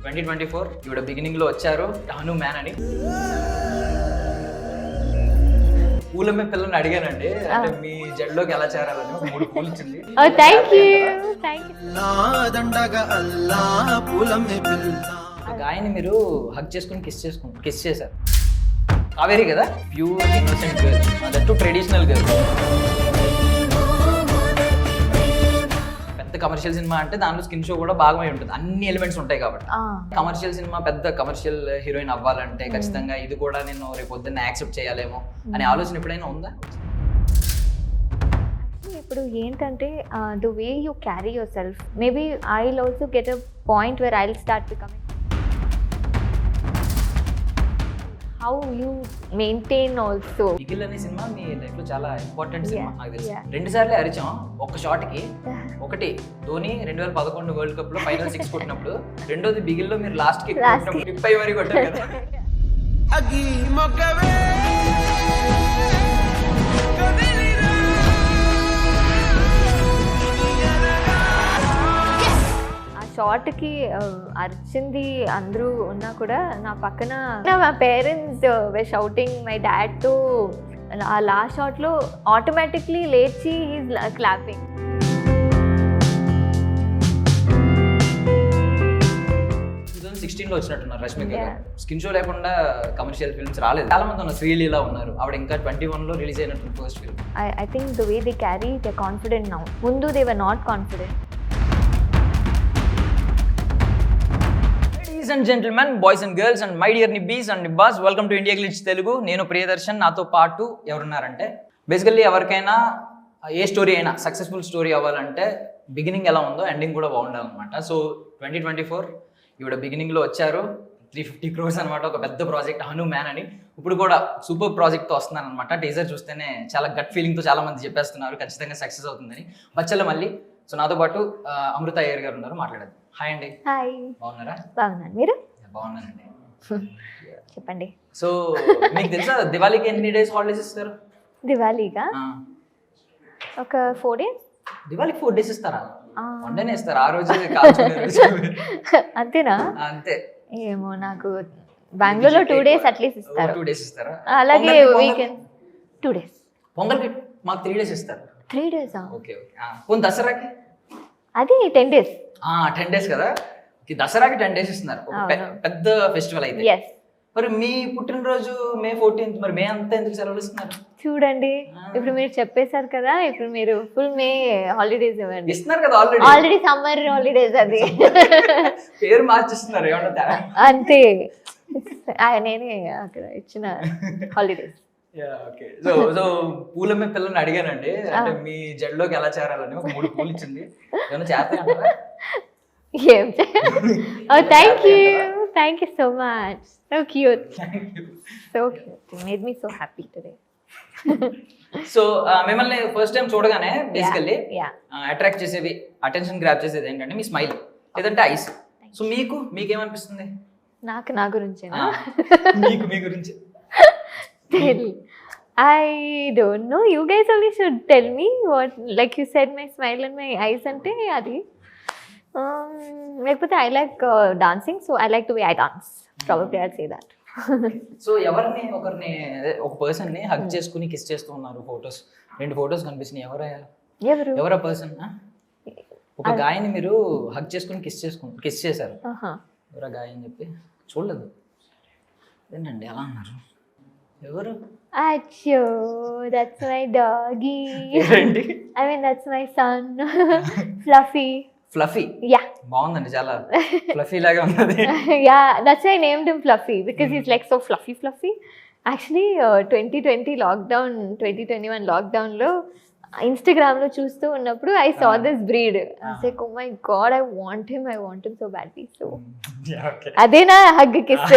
2024 ఇవిడ బిగినింగ్ లో వచ్చారు హను మ్యాన్ అని. పూలమ్మే పిల్లని అడిగానండి, అంటే మీ జడ్లోకి ఎలా చేరాలని. ఒక 3 పూలు ఇచ్చింది. గాయని మీరు హగ్ చేసుకుని కిస్ చేశారు. కావేరి కదా, pure innocent girl, that traditional girl. పెద్ద కమర్షియల్ సినిమా అంటే దాంట్లో స్కిన్ షో కూడా భాగమై ఉంటుంది, అన్ని ఎలిమెంట్స్ ఉంటాయి కాబట్టి. కమర్షియల్ సినిమా పెద్ద కమర్షియల్ హీరోయిన్ అవ్వాలంటే ఖచ్చితంగా ఇది కూడా నేను రేపు పొద్దున్న యాక్సెప్ట్ చేయాలేమో అనే ఆలోచన ఎప్పుడైనా ఉందా? ఇప్పుడు ఏంటంటే the way you carry your self, maybe I will also get a point where I will start becoming how you maintain also. Bigil అనే సినిమా మీ లైఫ్ లో చాలా ఇంపార్టెంట్ సినిమా నాకు తెలుసు. 2 సార్లు అరిచాం ఒక షాట్ కి. ఒకటి ధోని 2011 వరల్డ్ కప్ లో ఫైనల్ 6 కొట్టినప్పుడు, రెండోది బిగిల్ లో మీరు లాస్ట్ కి టిప్ అయ్యి మరి కొట్టారు కదా. షార్ట్కి అరిచింది అందరూ ఉన్నా కూడా నా పక్కన మా parents way shouting my dad to. ఆ లాస్ట్ షాట్లో ఆటోమేటిక్లీ లేచి హీస్ క్లాపింగ్. లో వచ్చినట్టున్నారు రష్మిక గారు. స్కిన్ షో లేకుండా కమర్షియల్ ఫిల్మ్స్ రాలేదు. చాలా మంది ఉన్నారు, శ్రీలీల ఉన్నారు, ఆవిడ ఇంకా 21 లో రిలీజ్ అయినట్టు first film. I think the way they carry they confident now. ముందు they were not confident. Ladies and gentlemen, boys and girls and my dear nibbies and nibbas, welcome to India Glitch Telugu. నేను ప్రియదర్శన్, నాతో పాటు ఎవరున్నారంటే, basically ఎవరికైనా ఏ story అయినా successful story అవ్వాలంటే beginning ఎలా ఉందో ending కూడా బాగుండాలన్నమాట. సో 2024 ఇవిడ బిగినింగ్ లో వచ్చారు. 350 crores అనమాట, ఒక పెద్ద ప్రాజెక్ట్ హను మ్యాన్ అని. ఇప్పుడు కూడా సూపర్ ప్రాజెక్ట్తో వస్తున్నాను అనమాట. టీజర్ చూస్తేనే చాలా గట్ ఫీలింగ్తో చాలా మంది చెప్పేస్తున్నారు ఖచ్చితంగా సక్సెస్ అవుతుందని. బచ్చల మళ్ళీ. సో నాతో పాటు అమృత అయ్యర్ గారు ఉన్నారు, మాట్లాడదు. హాయ్ అండి. హాయ్. బాగున్నారా? బాగున్నాను, మీరు? బాగున్నానండి. చెప్పండి. సో మీకు తెలుసా దివాళీకి ఎన్ని డేస్ హాలిడేస్ ఇస్తారు? దివాళీగా ఒక 4 days. దివాళీకి 4 days ఇస్తారా? 1 day ఇస్తారు, ఆ రోజు కాల్చుకునే రోజు. అంతేనా? అంతే. ఏమో, నాకు బెంగళూరులో 2 days అట్లీస్ట్ ఇస్తారు. 2 days ఇస్తారా? అలాగే వీకెండ్ 2 days. పొంగల్కి మాకు 3 days ఇస్తారు. 3 days? Okay okay. పోనీ దసరాకి? అది 10 days. 10 days కదా, దసరాకి 10 days ఇస్తున్నారు. పెద్ద ఫెస్టివల్ అయితే. మరి మీ పుట్టినరోజు May 14th, మరి మే అంతా ఎందుకు సెలవులు ఇస్తున్నారు? చూడండి, ఇప్పుడు మీరు చెప్పేశారు కదా, ఇప్పుడు మీరు ఫుల్ మే హాలిడేస్ ఇవ్వండి. ఇస్తున్నారు కదా ఆల్రెడీ సమ్మర్ హాలిడేస్, అది పేరు మార్చిస్తున్నారు ఏమన్నా అంతే. నేనే అక్కడ ఇచ్చిన హాలిడేస్. సో పూలమ్మే పిల్లని అడిగానండి, అంటే మీ జడ్లోకి ఎలా చేరాలని. ఒక 3 పూలు ఇచ్చింది, ఏమన్నా చేస్తారా? ఏం? Thank you so much. So cute, so cute. You made me so happy today. So మిమ్మల్ని ఫస్ట్ టైం చూడగానే బేసికల్లీ అట్రాక్ట్ చేసేవి, అటెన్షన్ గ్రాప్ చేసేది ఏంటంటే మీ స్మైల్ లేదంటే ఐస్. సో మీకేమనిపిస్తుంది? నా గురించేనా? మీ గురించి I don't know. You guys only should tell me what, like you said, my smile and my eyes ante adi. Lekapothe I like dancing, so I like the way I dance. Probably I'll say that. So ఒకరిని ఒక person ని hug చేసుకుని kiss చేస్తూ ఉన్నారు. Photos 2 photos కనిపిస్తున్నాయి. ఎవరా person? ఒక గాయని మీరు హగ్ చేసుకుని కిస్ చేశారు. ఎవరా గాయ అని చెప్పి చూడలేదు ఏంటండి అలా అన్నారు? ఎవరు? Achoo, that's my doggy. I mean, that's my son. Fluffy. Yeah. బాగుందండి, చాలా ఫ్లఫీ లాగా ఉన్నది. Yeah, that's why I named him Fluffy, because he's like so fluffy. Actually 2020 lockdown, 2021 lockdown లో ఇన్స్టాగ్రామ్ లో చూస్తూ ఉన్నప్పుడు I saw this breed. I was like, oh my god, I want him so badly. So అదేనా hug kiss?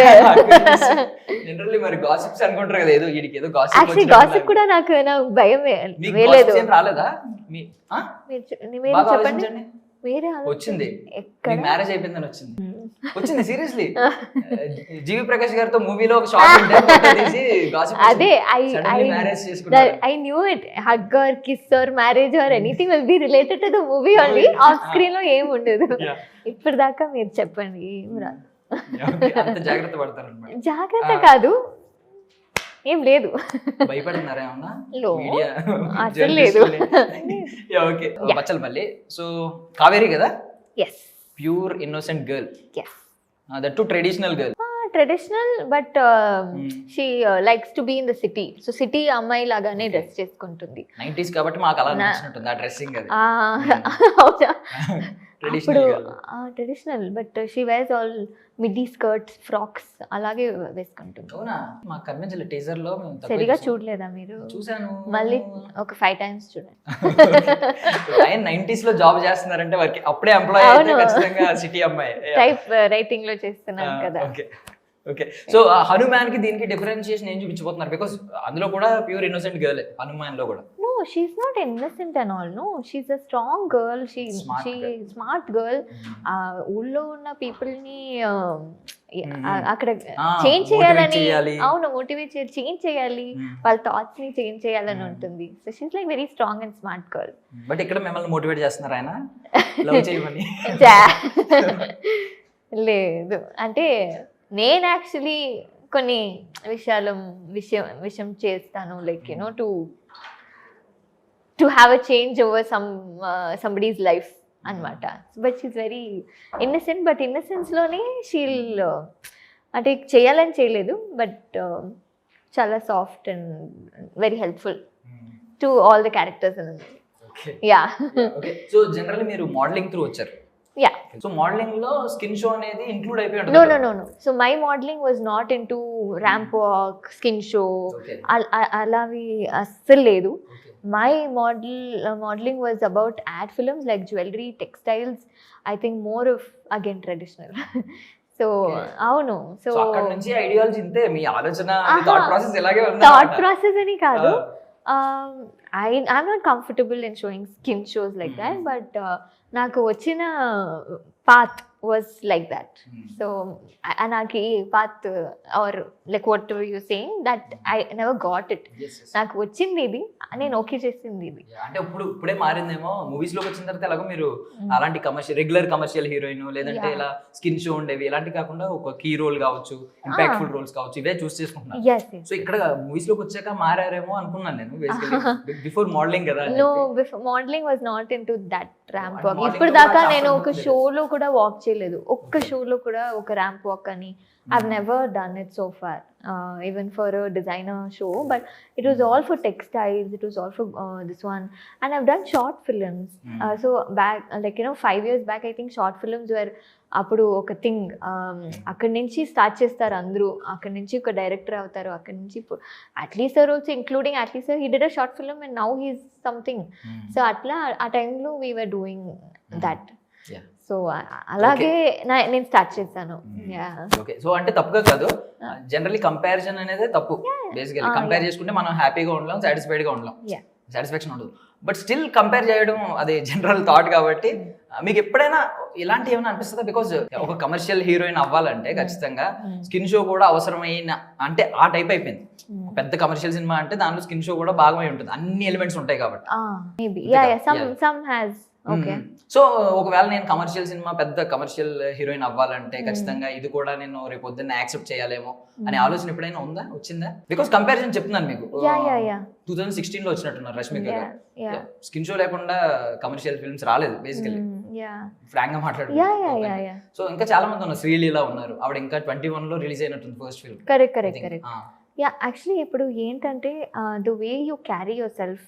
Generally మరి gossips అనుకుంటారు కదా, ఏదో వీడికి ఏదో గాసిప్. యాక్చువల్లీ గాసిప్ కూడా నాకు భయం వేయలేదు. రాలేదా? మీరు చెప్పండి. వచ్చింది, మ్యారేజ్ అయిపోయిందని వచ్చింది సీరియస్లీ. జీవి ప్రకాష్ గారితో మూవీలో ఒక షార్ట్ అదే I knew it. Hug or kiss or marriage or anything will be related to the movie only. Off screen లో ఏం ఉండదు. ఇప్పుడు దాకా మీరు చెప్పండి. అంత జాగ్రత్త పడతారు అనమాట. జాగ్రత్త కాదు, ఏం లేదు. భయపడుతున్నారా ఏమన్నా లో, మీడియా అసలు లేదు. ఓకే బచ్చలపల్లి. సో కావేరి కదా, yes pure innocent girl, yes, that too traditional girl. Traditional but she likes to be in the city. So city అమ్మాయి లాగానే డ్రెస్ చేసుకుంటుంది. 90s కాబట్టి మాకు అలా నచ్చినట్టుంది ఆ డ్రెస్సింగ్. అది అవునా, traditional girl. Traditional but she wears all midi skirts, frocks అలాగే వేసుకుంటుంది. అవునా, మాకు కనిపించలేదు టీజర్ లో. మేము తక్కువ సరిగా చూసాం. చూడలేదా మీరు? చూసాను. మళ్ళీ ఒక 5 times చూడండి. ఆయన 90s లో జాబ్ చేస్తున్నారంటే వారికి అప్పుడే ఎంప్లాయ్ అయితే అవును. ఖచ్చితంగా సిటీ అమ్మాయి. టైప్ రైటింగ్ లో చేస్తున్నాను కదా. Okay okay. సో హనుమాన్ కి దీనికి డిఫరెన్షియేషన్ ఏం చూపించబోతున్నారు? బికాస్ అందులో కూడా ప్యూర్ ఇన్నోసెంట్ గర్ల్, హనుమాన్ లో కూడా. No, she's not innocent and all. No, she's a strong girl. Smart girl. Smart girl. ఊళ్ళో ఉన్న పీపుల్ ని అక్కడ Ah, చేంజ్ motivate చేయాలని, చేయాలి. అవును మోటివేట్ చేయాలి, చేంజ్ చేయాలి, వాళ్ళ థాట్స్ ని చేంజ్ చేయాలని ఉంటుంది. So she's like very strong and smart girl. But ఇక్కడ మిమ్మల్ని మోటివేట్ చేస్తున్నారు ఆయన లవ్ చేయమని. లేదు అంటే నేను యాక్చువల్లీ కొన్ని విషయం చేస్తాను, like you know to have a change over somebody's life అన్నమాట. But she very innocent, but ఇన్నసెన్స్లోనే షీల్ అంటే చేయాలని చేయలేదు, బట్ చాలా soft and very helpful to all the characters. Yeah okay. So generally మీరు మోడలింగ్ త్రూ వచ్చారు. యా. సో మోడలింగ్ లో స్కిన్ షో అనేది ఇంక్లూడ్ అయిపోయి No, ఉంటుంది. no, no, no. So my modeling was not into ramp walk, skin show. Okay. అలావి అస్సలు లేదు. Okay. My modeling was about ad films like jewelry, textiles. I think more of again traditional. So అవును. So So అక్కడ నుంచి ideology ఇంతే, మీ ఆలోచన ఆహా. Thought process ఇలాగే ఉంది thought అన్నమాట. process అని కాదు. I'm not comfortable in showing skin shows like that, but నాకు వచ్చిన path was like that. So నాకు ఈ path or like what were you saying that I never got it. Yes, yes. నాకు వచ్చింది ఇది, నేను ఓకే చేసింది ఇది. Yeah, అంటే ఇప్పుడే మారిందేమో. మూవీస్ లోకి వచ్చిన తర్వాత ఎలాగో మీరు అలాంటి రెగ్యులర్ కమర్షియల్ హీరోయిన్ లేదంటే ఇలా స్కిన్ షో ఉండేవి ఇలాంటి కాకుండా ఒక కీ రోల్ కావచ్చు, ఇంపాక్ట్ఫుల్ రోల్స్ కావచ్చు, ఇవే చూస్ చేసుకుంటున్నారు. Yes, yes. సో ఇక్కడ మూవీస్ లోకి వచ్చాక మారారేమో అనుకున్నాను నేను బేసికల్లీ. బిఫోర్ మోడలింగ్ కదా అని No, చెప్పి. before modeling was not into that ramp And walk. modeling ఇప్పుడు కూడా దాకా చాలా నేను ఒక ఉంటుంది. షోలో కూడా వాక్ చేయలేదు, ఒక్క షోలో కూడా ఒక ర్యాంప్ వాక్ అని. I've never done it so far, even for a designer show, but it was all for textiles, it was all for this one, and I've done short films. So back, like 5 years back, I think short films were అప్పుడు ఒక thing. అక్కడి నుంచి start చేస్తారు అందరూ, అక్కడి నుంచి ఒక director అవుతారు, అక్కడి నుంచి at least sir also including at least sir he did a short film and now he's something. So అట్లా ఆ టైంలో we were doing that. Yeah. So అలాగే నేను స్టార్ట్ చేశాను. ఓకే. సో అంటే తప్పుగా కాదు, జనరల్లీ కంపారిజన్ అనేది తప్పు. బేసికల్లీ కంపేర్ చేసుకుంటే మనం హ్యాపీగా ఉండలేం, సాటిస్ఫైడ్ గా ఉండలేం, సాటిస్ఫాక్షన్ ఉండదు. బట్ స్టిల్ కంపేర్ చేయడం అది జనరల్ థాట్ కాబట్టి మీకు ఎప్పుడైనా ఇలాంటి ఏమైనా అనిపిస్తుందా? బికాజ్ ఒక కమర్షియల్ హీరోయిన్ అవ్వాలంటే ఖచ్చితంగా స్కిన్ షో కూడా అవసరమైన, అంటే ఆ టైప్ అయిపోయింది. పెద్ద కమర్షియల్ సినిమా అంటే దాంట్లో స్కిన్ షో కూడా భాగమై ఉంటుంది, అన్ని ఎలిమెంట్స్ ఉంటాయి కాబట్టి. Maybe some has. Okay. So ఒకవేళ నేను కమర్షియల్ సినిమా పెద్ద కమర్షియల్ హీరోయిన్ అవ్వాలంటే ఖచ్చితంగా ఇది కూడా నేను రేపు పొద్దున్న యాక్సెప్ట్ చేయాలేమో అనే ఆలోచన ఎప్పుడైనా ఉందా, వచ్చిందా? బికాస్ కంపారిజన్ చెప్తున్నాను మీకు. 2016 లో వచ్చినట్టున్నారు రష్మిక గారు. స్కిన్ షో లేకుండా కమర్షియల్ ఫిల్మ్స్ రాలేదు బేసికల్లీ, ఫ్రాంక్ గా మాట్లాడుతున్నారు. సో ఇంకా చాలా మంది ఉన్నారు, శ్రీలీల ఉన్నారు, ఆవిడ ఇంకా 21 లో రిలీజ్ అయినట్టుంది first film. Correct. Yeah, actually ఇప్పుడు ఏంటంటే the way you carry your self,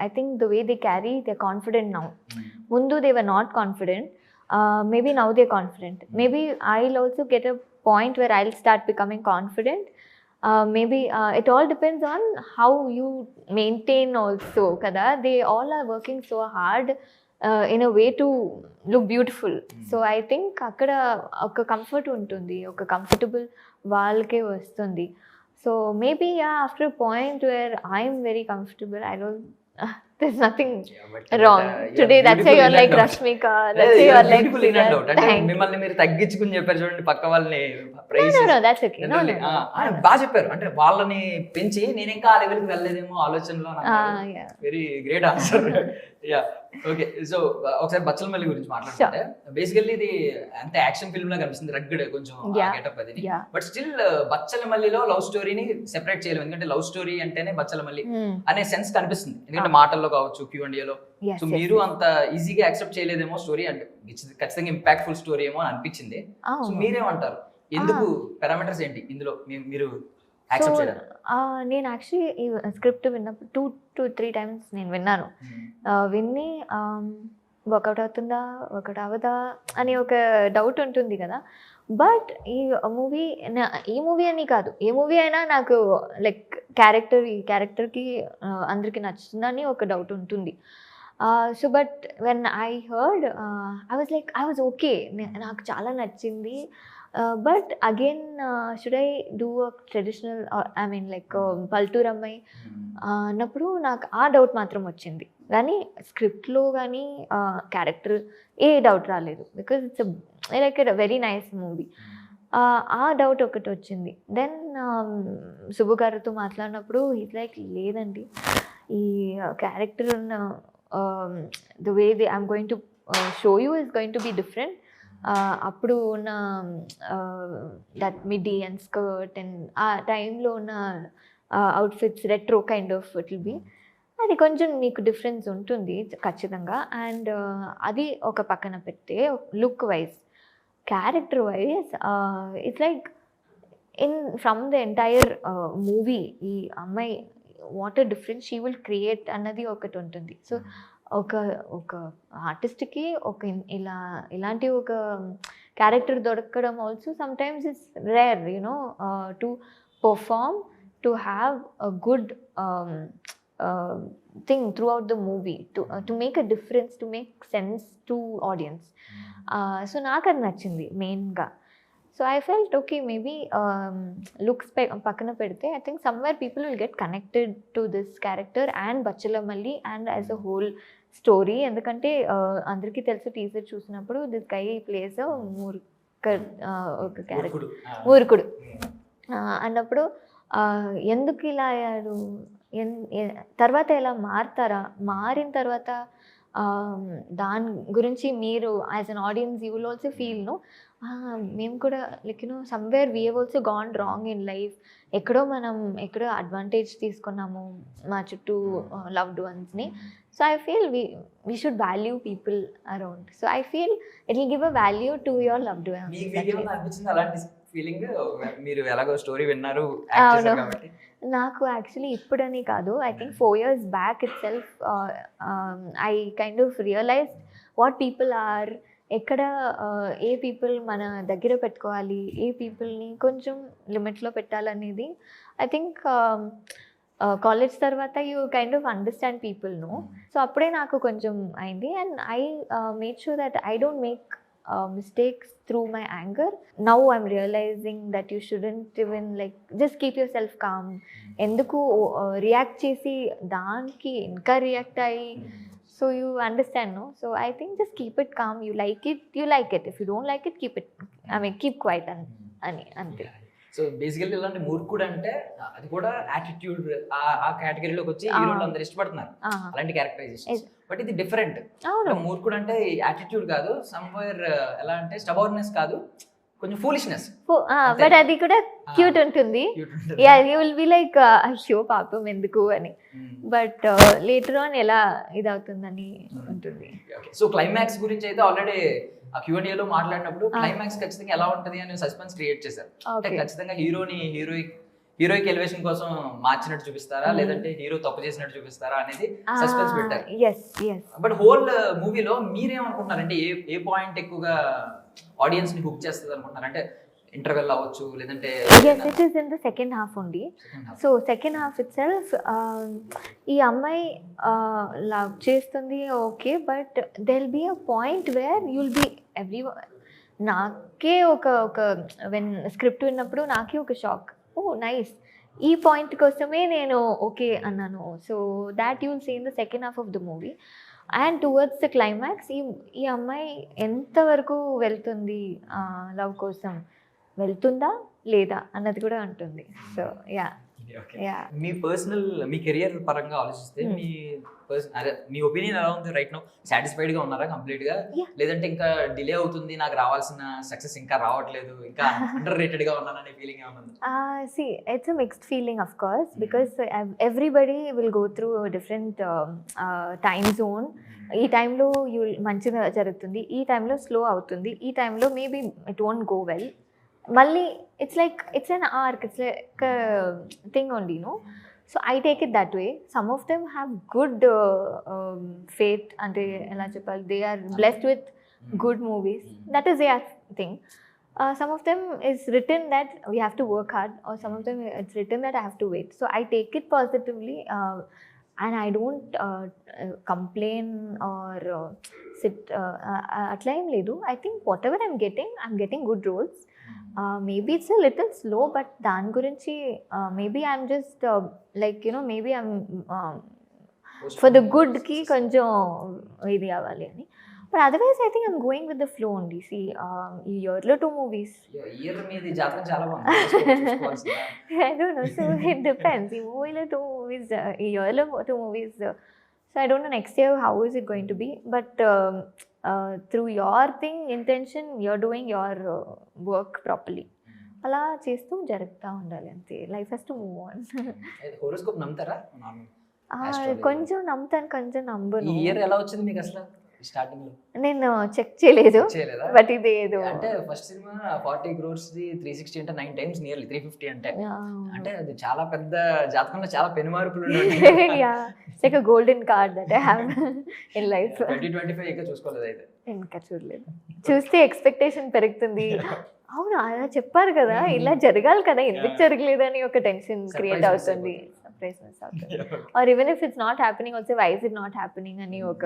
I think the way they carry, they're confident now. Mundu they were not confident. Maybe now they're confident. Maybe I'll also get a point where I'll start becoming confident. Maybe it all depends on how you maintain also. Kada, they all are working so hard in a way to look beautiful. So I think akkada oka comfort untundi, oka comfortable వాళ్ళకే వస్తుంది. So maybe after a point where I'm very comfortable, I don't. There's nothing wrong. Today that's why you're like Rashmika. That's why you're like అంటే మిమ్మల్ని మీరు తగ్గించుకుని చెప్పారు చూడండి పక్క వాళ్ళని. No, that's okay. No. బాగా చెప్పారు, అంటే వాళ్ళని పెంచి నేను ఇంకా ఆ లెవెల్కి వెళ్ళలేదేమో ఆలోచనలో. Very great answer. Yeah okay. So ఒకసారి బచ్చల మల్లి గురించి మాట్లాడుతుంటే బేసికల్లీ ఇది అంత యాక్షన్ ఫిల్మ్ లా కనిపిస్తుంది, రగ్గడ్ కొంచెం గెటప్ అది. బట్ స్టిల్ బచ్చల మల్లిలో లవ్ స్టోరీని సెపరేట్ చేయలేము, ఎందుకంటే లవ్ స్టోరీ అంటేనే బచ్చల మల్లి అనే సెన్స్ కనిపిస్తుంది, ఎందుకంటే మాటల్లో కావచ్చు Q&Aలో. సో మీరు అంత ఈజీగా యాక్సెప్ట్ చేయలేదేమో స్టోరీ, అంటే ఖచ్చితంగా ఇంపాక్ట్ఫుల్ స్టోరీ ఏమో అని అనిపించింది. సో మీరేమంటారు, ఎందుకు పారామీటర్స్ ఏంటి ఇందులో మీరు యాక్సెప్ట్ చేయడం? నేను యాక్చువల్లీ ఈ స్క్రిప్ట్ విన్నప్పుడు 2 to 3 times నేను విన్నాను. విన్ని వర్కౌట్ అవుతుందా వర్కౌట్ అవ్వదా అని ఒక డౌట్ ఉంటుంది కదా. బట్ ఈ మూవీ అని కాదు, ఏ మూవీ అయినా నాకు లైక్ ఈ క్యారెక్టర్కి అందరికి నచ్చుతుందని ఒక డౌట్ ఉంటుంది. So but when I heard I was okay, నాకు చాలా నచ్చింది. But again should I do a traditional I mean like పల్టూర్ అమ్మాయి అన్నప్పుడు నాకు ఆ డౌట్ మాత్రం వచ్చింది, కానీ స్క్రిప్ట్లో కానీ క్యారెక్టర్ ఏ డౌట్ రాలేదు, because it's like very nice movie. ఆ డౌట్ ఒకటి వచ్చింది. దెన్ సుబ్బు గారితో మాట్లాడినప్పుడు ఈజ్ లైక్ లేదండి, ఈ క్యారెక్టర్ ఉన్న the way I'm going to show you is going to be different. అప్పుడు ఉన్న that midi and skirt and ఆ టైంలో ఉన్న outfits retro kind of it will be, అది కొంచెం మీకు డిఫరెన్స్ ఉంటుంది ఖచ్చితంగా. అండ్ అది ఒక పక్కన పెడితే look wise character wise it's like from the entire movie ఈ అమ్మాయి what a difference she will create అన్నది ఒకటి ఉంటుంది. సో ఒక ఆర్టిస్ట్కి ఇలాంటి ఒక క్యారెక్టర్ దొరకడం also sometimes it's rare you know to perform, to have a good thing throughout the movie, to make a difference, to make sense to audience. So నాకు అది నచ్చింది మెయిన్గా. So I felt okay, maybe looks పక్కన పెడితే I think somewhere people will get connected to this character and Bachchala Malli and as a whole story. ఎందుకంటే అందరికీ తెలుసు teaser చూసినప్పుడు దిస్ గై ప్లేస్ ఒక క్యారెక్టర్ ఊరుకుడు అన్నప్పుడు ఎందుకు ఇలా అయ్యాడు, తర్వాత ఎలా మారిన తర్వాత దాని గురించి మీరు as an audience you will also feel no మేము కూడా like you know somewhere we have also gone wrong in life, ఎక్కడో అడ్వాంటేజ్ తీసుకున్నాము మా చుట్టూ లవ్డ్ వన్స్ని. So I feel we should value people around. So I feel it will give a value to your loved ones. Feeling మీరు ఎలాగో story విన్నారు కాబట్టి నాకు యాక్చువల్లీ ఇప్పుడని కాదు, I think 4 years back itself I kind of realized what people are, ఎక్కడ ఏ people మన దగ్గర పెట్టుకోవాలి, ఏ పీపుల్ని కొంచెం లిమిట్లో పెట్టాలనేది ఐ థింక్ కాలేజ్ తర్వాత you kind of understand people no. So అప్పుడే నాకు కొంచెం అయింది. And I made sure that I don't make mistakes through my anger. Now I'm realizing that you shouldn't even like just keep yourself calm. Enduku react chesi daniki inka react ayi, so you understand no. So I think just keep it calm. You like it, if you don't like it keep it, I mean keep quiet ani ante. So basically ఇలాంటి మూర్ఖుడు అంటే అది కూడా attitude ఆ కేటగిరీలోకి వచ్చి హీరోలు అందరు ఇష్టపడుతున్నారు అలాంటి క్యారెక్టరైజేషన్. బట్ ఇది డిఫరెంట్. మూర్ఖుడు అంటే యాటిట్యూడ్ కాదు, సమ్వేర్ ఎలా అంటే స్టబర్నెస్ కాదు, కొంచెం ఫూలిష్నెస్. బట్ అది కూడా క్యూట్ ఉంటుంది. Yeah you will be like అయ్యో పాపం ఎందుకు అని, బట్ లేటర్ ఆన్ ఎలా ఇదవుతుందని ఉంటుంది. సో క్లైమాక్స్ గురించి అయితే ఆల్రెడీ ఆ Q&Aలో మాట్లాడినప్పుడు క్లైమాక్స్ ఖచ్చితంగా ఎలా ఉంటది అని సస్పెన్స్ క్రియేట్ చేశారు. అంటే ఖచ్చితంగా హీరోయిక్ ఎలివేషన్ కోసం మార్చినట్టు చూపిస్తారా, లేదంటే హీరో తప్పు చేసినట్టు చూపిస్తారా అనేది సస్పెన్స్ పెట్టారు. బట్ హోల్ మూవీలో మీరేమనుకుంటున్నారంటే ఏ పాయింట్ ఎక్కువగా ఆడియన్స్ ని హుక్ చేస్తుంది అనుకుంటున్నారు? అంటే ఇంటర్వెల్ అవ్వచ్చు, లేదంటే it is in the second half only. So second half itself ఈ అమ్మాయి లవ్ చేస్తుంది okay, but there will be a point where you will be నాకే ఒక వెన్ స్క్రిప్ట్ విన్నప్పుడు నాకే ఒక షాక్, ఓ నైస్, ఈ పాయింట్ కోసమే నేను ఓకే అన్నాను. So that you will see in the second half of the movie. And towards the climax ఈ అమ్మాయి ఎంతవరకు వెళ్తుంది లవ్ కోసం, వెళ్తుందా లేదా అన్నది కూడా ఉంటుంది. So yeah okay. యా మీ పర్సనల్ మీ కెరియర్ పరంగా ఆలోచిస్తే అదే మీ ఒపీనియన్ ఎలా ఉంది రైట్ నౌ? సాటిస్ఫైడ్ గా ఉన్నారా కంప్లీట్ గా? Yeah. లేదంటే ఇంకా డిలే అవుతుంది, నాకు రావాల్సిన సక్సెస్ ఇంకా రావట్లేదు, ఇంకా అండర్ రేటెడ్ గా ఉన్నాననే ఫీలింగ్ ఏమైనా ఉందా? See, it's a mixed feeling, of course, because everybody will go through a different time zone. ఈ టైంలో మంచిగా జరుగుతుంది, ఈ టైంలో స్లో అవుతుంది, ఈ టైంలో maybe it won't go well. మళ్ళీ it's an arc, it's like thing only, no. So I take it that way. Some of them have good fate, అంటే ఎలా చెప్పాలి, they are blessed with good movies. That is their thing. Some of them is written that we have to work hard, or some of them it's written that I have to wait. So I take it positively, and I don't complain or sit atla em ledu. I think whatever I'm getting good roles. Maybe it's a little slow, but dan gurinchi maybe I'm just like, you know, maybe I'm for the good ki konjam idi avali ani. But otherwise, I think I'm going with the flow only. See, ఈ yearలో 2 movies. Year మీది జాతకం చాలా బాగుంది, చూసుకోవాల్సిందా? I don't know. So it depends. ఈ మూవీలో 2 movies, ఈ yearలో 2 movies. So I don't know next year how is it going to be. But through your thing, intention, you're doing your work properly. అలా చేస్తూ జరుగుతూ ఉండాలి అంతే. Life has to move on. Horoscope నమ్ముతారా? కొంచెం నమ్ముతాను, కొంచెం నమ్మను. ఈ ఇయర్ ఎలా వచ్చింది మీకు అసలు స్టార్టింగ్ లో? నేను చెక్ చేయలేదు, చేయలేదా? బట్ ఇది ఏదో అంటే ఫస్ట్ సినిమా 40 crores ది 360 అంటే 9 times నియర్లీ 350 అంటే అది చాలా పెద్ద జాతకంలో చాలా పెను మార్పులు ఉన్నాయి. Like a golden card that I have in life. 2025 ఇంకా చూసుకోలేదు అయితే. ఇంకా చూడలేదు. చూస్తే ఎక్స్పెక్టేషన్ పెరుగుతుంది. అవును అలా చెప్పారు కదా, ఇలా జరగాలి కదా, ఎందుకు జరగలేదని ఒక టెన్షన్ క్రియేట్ అవుతుంది, సర్ప్రైజ్నెస్ అవుతుంది. Or even if it's not happening also, why is it not happening అని ఒక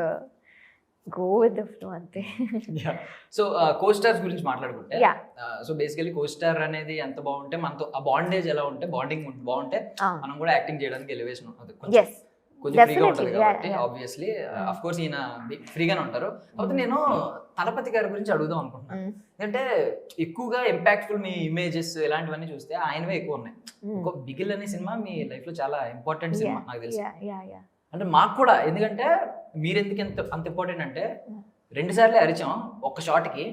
గో విత్ ద ఫ్లో అంతే. సో కో స్టార్స్ గురించి మాట్లాడుకుంటే, సో బేసికలీ కో స్టార్ అనేది ఎంత బాగుంటే మనతో ఆ బాండేజ్ ఎలా ఉంటే, బాండింగ్ బాగుంటే మనం కూడా యాక్టింగ్ చేయడానికి ఎలివేషన్ కొంచెం ఫ్రీగా ఉంటుంది కాబట్టి ఆబ్వియస్లీ అఫ్ కోర్స్ ఈయన ఫ్రీగానే ఉంటారు. కాకపోతే నేను తలపతి గారి గురించి అడుగుదాం అనుకుంటున్నాను. ఎందుకంటే ఎక్కువగా ఇంపాక్ట్ఫుల్ మీ ఇమేజెస్ ఇలాంటివన్నీ చూస్తే ఆయనవే ఎక్కువ ఉన్నాయి. ఒక బిగిల్ అనే సినిమా మీ లైఫ్ లో చాలా ఇంపార్టెంట్ సినిమా నాకు తెలిసి. అంటే మాకు కూడా, ఎందుకంటే మీరు ఎందుకు అంత ఇంపార్టెంట్ అంటే 2 సార్లు అరిచాం ఒక్క షాట్ కి.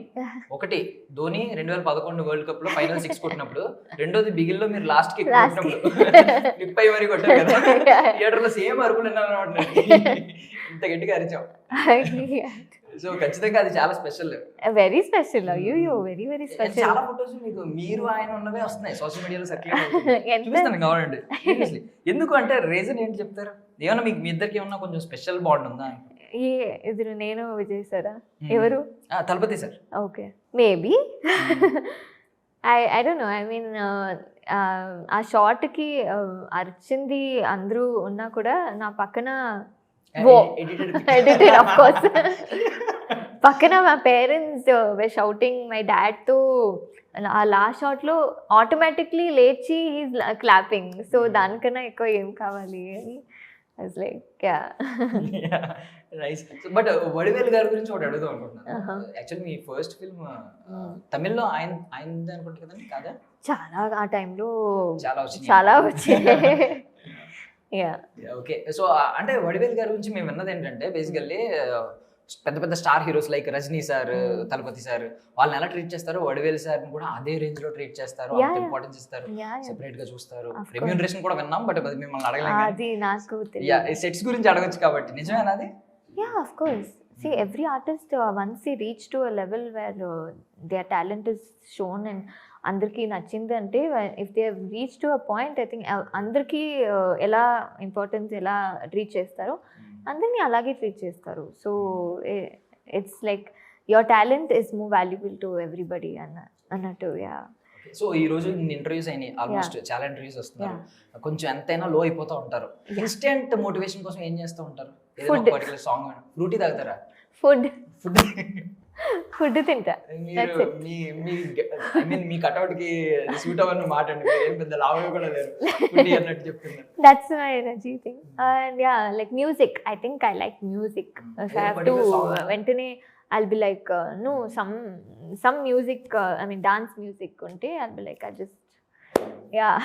ఒకటి ధోని 2011 వరల్డ్ కప్ లో ఫైనల్ 6 కొట్టినప్పుడు, రెండోది బిగిల్ లో మీరు లాస్ట్ కి కొట్టినప్పుడు క్లిప్ అయ్యి మరి కొట్టారు కదా, థియేటర్ లో సేమ్ అరుపులు ఇంత గట్టిగా అరిచాం. సో ఖచ్చితంగా అది చాలా స్పెషల్, వెరీ స్పెషల్. అయ్యో వెరీ వెరీ స్పెషల్. చాలా ఫొటోస్ మీకు మీరు ఆయన ఉన్నవే వస్తున్నాయి సోషల్ మీడియాలో సర్క్యులేట్ చూపిస్తాను కావాలండి. ఎందుకు అంటే రీజన్ ఏంటి చెప్తారు? ఏమన్నా మీకు మీ ఇద్దరికి ఏమన్నా కొంచెం స్పెషల్ బాండ్ ఉందా? ఎదురు నేను విజయ్ సారా? ఎవరు? Thalapathy sir. Okay, maybe. I don't know. I mean ఆ షార్ట్ కి అరిచింది అందరూ ఉన్నా కూడా నా పక్కన ఎడిటెడ్ ఆఫ్ కోర్స్ పక్కన మా parents way shouting my dad తో. ఆ లాస్ట్ షాట్ లో ఆటోమేటిక్లీ లేచి ఈజ్ క్లాపింగ్. సో దానికన్నా ఎక్కువ ఏం కావాలి అని లైక్. బట్ వడివేల్ గారి గురించి ఒకటి అడుగుదాం అనుకుంటున్నాను. యాక్చువల్లీ మీ ఫస్ట్ ఫిల్మ్ తమిళ్లో ఆయనది అనుకుంటా కదండి, కాదా? చాలా ఆ టైంలో చాలా వచ్చాయి. ఓకే. సో అంటే వడివేల్ గారి గురించి మేము విన్నది ఏంటంటే, బేసికల్లీ పెద్ద పెద్ద star heroes like Rajini sir, Thalapathy sir, వాళ్ళని ఎలా ట్రీట్ చేస్తారో వడివేల్ సార్ కూడా అదే రేంజ్ లో ట్రీట్ చేస్తారు, అంత ఇంపార్టెన్స్ ఇస్తారు, సెపరేట్ గా చూస్తారు. రెమ్యూనరేషన్ కూడా విన్నాం, బట్ అది మిమ్మల్ని అడగలేదు. సెట్స్ గురించి అడగచ్చు కాబట్టి నిజమేనా అది? Yeah, of course. See, every artist once they reach to a level where their talent is shown and అందరికీ నచ్చింది అంటే, if they reach to a point, I think అందరికీ ఎలా ఇంపార్టెన్స్ ఎలా ట్రీట్ చేస్తారో అందరినీ అలాగే ట్రీట్ చేస్తారు. So it's like your talent is more valuable to everybody అన్నట్టు. యా. సో ఈ రోజు ఇంటర్వ్యూస్ అయినాయి, ఆల్మోస్ట్ చాలా ఇంటర్వ్యూస్ వస్తున్నారు, కొంచెం ఎంతైనా లో అయిపోతూ ఉంటారు. ఇన్స్టెంట్ మోటివేషన్ కోసం ఏం చేస్తూ ఉంటారు? పర్టికులర్ సాంగ్ ఫ్రూటీ తాగుతారా? ఫుడ్ ఫుడ్ తింటా. మీ కట్అవుట్ కి సూట్ అవ్వని మాట అండి, ఏం పెద్ద లాభం కూడా లేదు అన్నట్టు చెప్తున్నారు. That's my energy thing. And yeah, like music. I think I like music. I have to వెంటనే I'll be like no some music, I mean dance music unte I'll be like I just Yeah.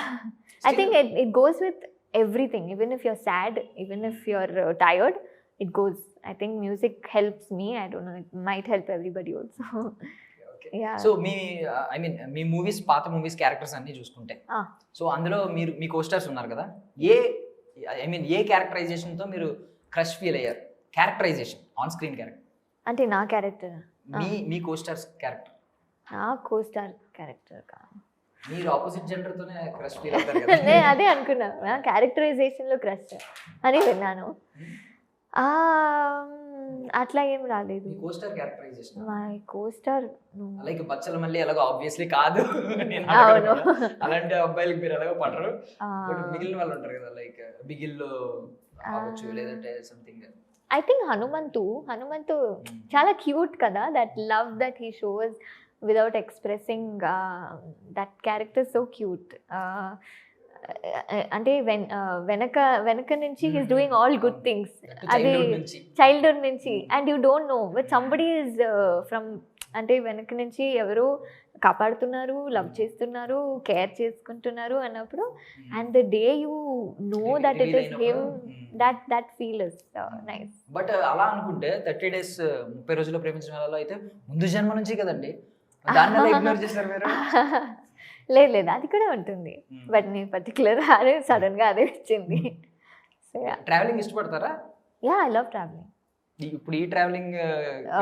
I think it goes with everything. Even if you're sad, even if you're tired, it goes. I think music helps me. I don't know. It might help everybody also. Yeah. So me I mean me movies పాత movies characters అన్ని చూసుకుంటే Ah. So అందులో మీరు మీ coasters ఉన్నారు కదా I mean A characterisation తో మీరు crush feel అయ్యారు? క్యారెక్టరైజేషన్ ఆన్ స్క్రీన్ క్యారెక్టర్ అంటే నా క్యారెక్టర్, మీ కోస్టర్స్ క్యారెక్టర్, నా కోస్టార్ క్యారెక్టర్ కాదు. మీరు ఆపోజిట్ జెండర్ తోనే క్రష్ ఫీల్ అవుతారు కదా. నేను అదే అనుకున్నా, నా క్యారెక్టరైజేషన్ లో క్రష్ అని విన్నాను. అట్లా ఏం రాలేదు. మీ costar characterisation my costar like Bachchala Malli ఎలాగో ఆబ్వియస్లీ కాదు, నేను అవును. అలాంటి అబ్బాయిలకి మీరు ఎలాగో పడరు, బట్ మిగిలిన వాళ్ళు ఉంటారు కదా లైక్ బిగిల్లో అవ్వచ్చు లేదంటే సంథింగ్. ఐ థింక్ హనుమంతు చాలా క్యూట్ కదా, that love that he shows without expressing, that character so cute. అంటే వెనక నుంచి he's doing all good things, అది చైల్డ్హుడ్ నుంచి, and you don't know but somebody is from, అంటే వెనక నుంచి ఎవరు కాపాడుతున్నారు, లవ్ చేస్తున్నారు, కేర్ చేసుకుంటున్నారు అన్నప్పుడు, and the day you know that it is him, that feel is nice. But అలా అనుకుంటే 30 days 30 రోజుల్లో ప్రేమించిన వాళ్ళలో అయితే ముందు జన్మ నుంచి కదండి, దాన్ని ఎలా ఇగ్నోర్ చేస్తారు మీరు? లేదు అది కూడా ఉంటుంది, బట్ నేను పర్టికులర్ అదే సడన్ గా అదే వచ్చింది. సో ట్రావెలింగ్ ఇష్టపడతారా? Yeah, I love travelling. ఇప్పుడు ఈ ట్రావెలింగ్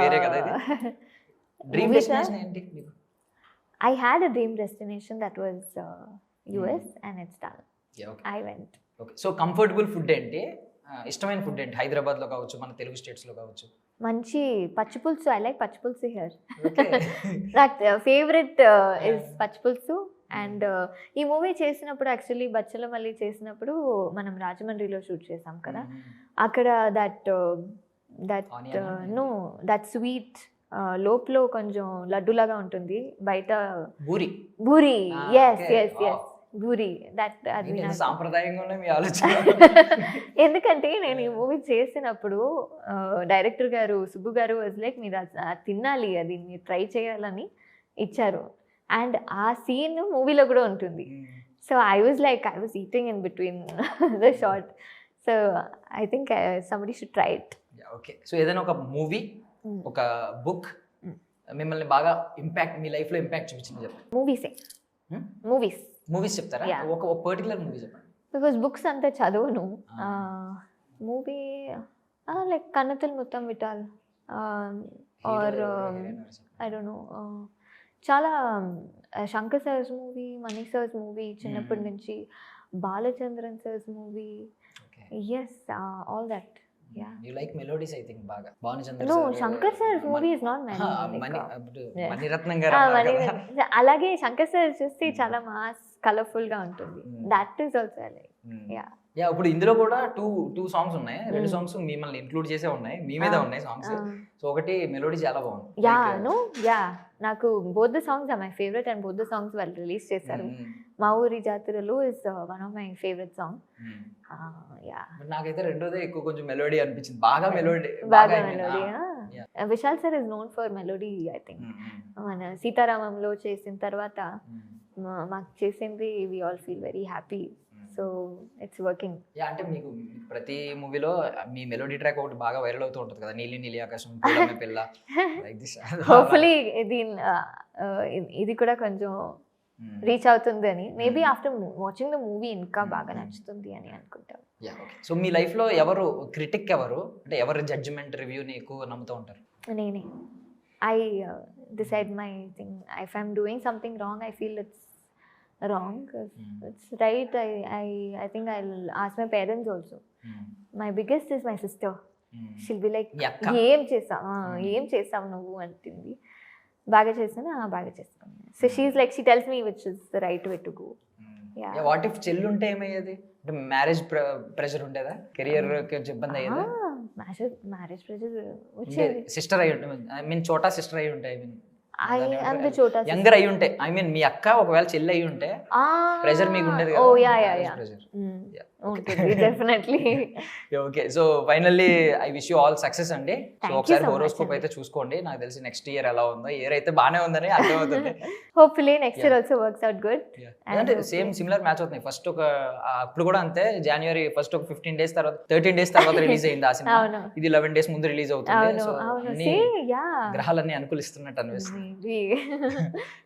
వేరే కదా ఇది. డ్రీమ్ డెస్టినేషన్ ఏంటి మీకు? I had a dream destination that was US and it's done. Yeah, okay. I went. Okay. So comfortable food ఏంటి? ఇష్టమైన ఫుడ్ ఏంటి? హైదరాబాద్ లో కావచ్చు, మన తెలుగు స్టేట్స్ లో కావచ్చు. మంచి పచ్చి పులుసు. I like పచ్చి పులుసు here. Okay. That favorite is పచ్చి పులుసు. అండ్ ఈ మూవీ చేసినప్పుడు యాక్చువల్లీ బచ్చలమల్లి చేసినప్పుడు మనం రాజమండ్రిలో షూట్ చేసాం కదా, అక్కడ దట్ స్వీట్ లోపల కొంచెం లడ్డులాగా ఉంటుంది, బయట బూరి. ఎస్ బూరి. దట్ అది సాంప్రదాయంగా ఉన్నాయి మీ ఆలోచన. ఎందుకంటే నేను ఈ మూవీ చేసినప్పుడు డైరెక్టర్ గారు సుబ్బు గారు వాజ్ లైక్, మీరు తినాలి, అది మీరు ట్రై చేయాలని ఇచ్చారు. అండ్ ఆ సీన్ మూవీలో కూడా ఉంటుంది. So I was eating in between the shot. So I think somebody should try it. Okay. So ఏదైనా ఒక మూవీ, ఒక బుక్ మిమ్మల్ని బాగా ఇంపాక్ట్, మీ లైఫ్ లో ఇంపాక్ట్ చూపించింది చెప్పండి. మూవీస్ చెప్తారా? ఒక పర్టికులర్ మూవీ చెప్పండి. బికాస్ బుక్స్ అంతా చదవను. Movie like Kannathil Muthamittal or I don't know, చాలా Shankar sir's movie, Mani sir's movie చిన్నప్పటి నుంచి, Balachandran sir's movie, yes all that. Yeah. You like melodies, I think, baga. Bhanachandra No, sir. Shankar sir's movie is not melodic. Maniratnam garu annaru kada. అలాగే Shankar sir చూస్తే చాలా mass colourful గా ఉంటుంది. That is also I like. Yeah, ఇప్పుడు ఇందులో కూడా two songs ఉన్నాయి. రెండు సాంగ్స్ మిమ్మల్ని ఇంక్లూడ్ చేసే ఉన్నాయి, మీ మీద ఉన్నాయి సాంగ్స్. సో ఒకటి మెలోడీ చాలా బాగుంది. నాకు both the songs are my favourite, and both the songs వాళ్ళు రిలీజ్ చేశారు. మా ఊరి జాతరలో is one of my favourite song. నాకైతే రెండోదే ఎక్కువ కొంచెం మెలోడీ అనిపించింది, బాగా melody. Vishal sir is known for melody. I think మన సీతారామంలో చేసిన తర్వాత మాకు చేసింది we all feel very happy. So it's working. అంటే మీకు ప్రతి మూవీలో మీ మెలోడీ ట్రాక్ ఒకటి బాగా వైరల్ అవుతూ ఉంటుంది కదా, నీలి నీలి ఆకాశం, పిల్ల, లైక్ దిస్. హోప్ఫుల్లీ ఇది కూడా కొంచెం రీచ్ అవుతుంది అని, maybe after watching the movie ఇంకా బాగా నచ్చుతుంది అని అనుకుంటాను. సో మీ లైఫ్ లో ఎవరు క్రిటిక్, ఎవరు అంటే ఎవరు జడ్జిమెంట్ రివ్యూని ఎక్కువ నమ్ముతూ ఉంటారు? నేనే. I decide my thing. If I'm doing something wrong, I feel it's wrong, it's right, I think I'll ask my parents also. My biggest is my sister. She'll be like, ఏం చేసావు నువ్వు అంటుంది. బాగా చేసాను, బాగా చేసుకున్నాను. So she's like, she tells me which is the right way to go. What if చెల్లి ఉంటే ఏమయ్యేది? అంటే మ్యారేజ్ ప్రెషర్ ఉండేదా? కెరియర్ ఇబ్బంది అయ్యేదా? మ్యారేజ్ ప్రెషర్ వచ్చేది. సిస్టర్ అయ్యి ఉంటుంది, ఐ మీన్ చోటా సిస్టర్ అయ్యి ఉంటాయి, ఐ మీన్ యంగర్ అయి ఉంటే, ఐ మీన్ మీ అక్క ఒకవేళ చెల్లి అయి ఉంటే ప్రెషర్ మీకు ఉండేది కదా. ఓ యా ఉంటుంది definitely. Okay, so finally I wish you all success అండి. సో Thank you ఒకసారి so much హోరోస్కోప్ అండి. అయితే చూసుకోండి, నాకు తెలిసి నెక్స్ట్ ఇయర్ ఎలా ఉందో. ఇయర్ అయితే బాగానే ఉందని అర్థమవుతుంది. Hopefully next year also works out good. అంటే సేమ్ సిమిలర్ మ్యాచ్ అవుతుంది. ఫస్ట్ అప్పుడు కూడా అంతే, జనవరి ఫస్ట్ ఒక 15 days తర్వాత 13 days తర్వాత రిలీజ్ అయింది ఆ సినిమా. అవును. ఇది 11 days ముందు రిలీజ్ అవుతుంది. అవును సో అవును. అన్ని యా గ్రహాలన్నీ అనుకూలిస్తున్నట్టు అనిపిస్తుంది.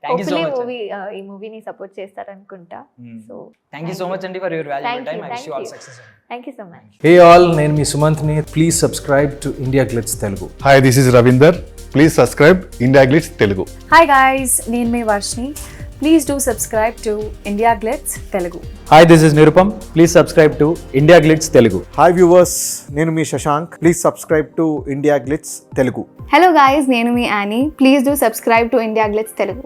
Thank you so much. ఈ మూవీని సపోర్ట్ చేస్తారనుకుంటా. So thank you so much అండి for your valuable Thank time. you, I wish you thank all you. Success. Thank you so much. Hey all, నేను మీ సుమంత్ని. Please subscribe to India Glitz Telugu. Hi, this is Ravinder. Please subscribe India Glitz Telugu. Hi guys, నేను మీ Varshini. Please do subscribe to India Glitz Telugu. Hi, this is Nirupam. Please subscribe to India Glitz Telugu. Hi viewers, నేను మీ Shashank. Please subscribe to India Glitz Telugu. Hello guys, నేను మీ Annie. Please do subscribe to India Glitz Telugu.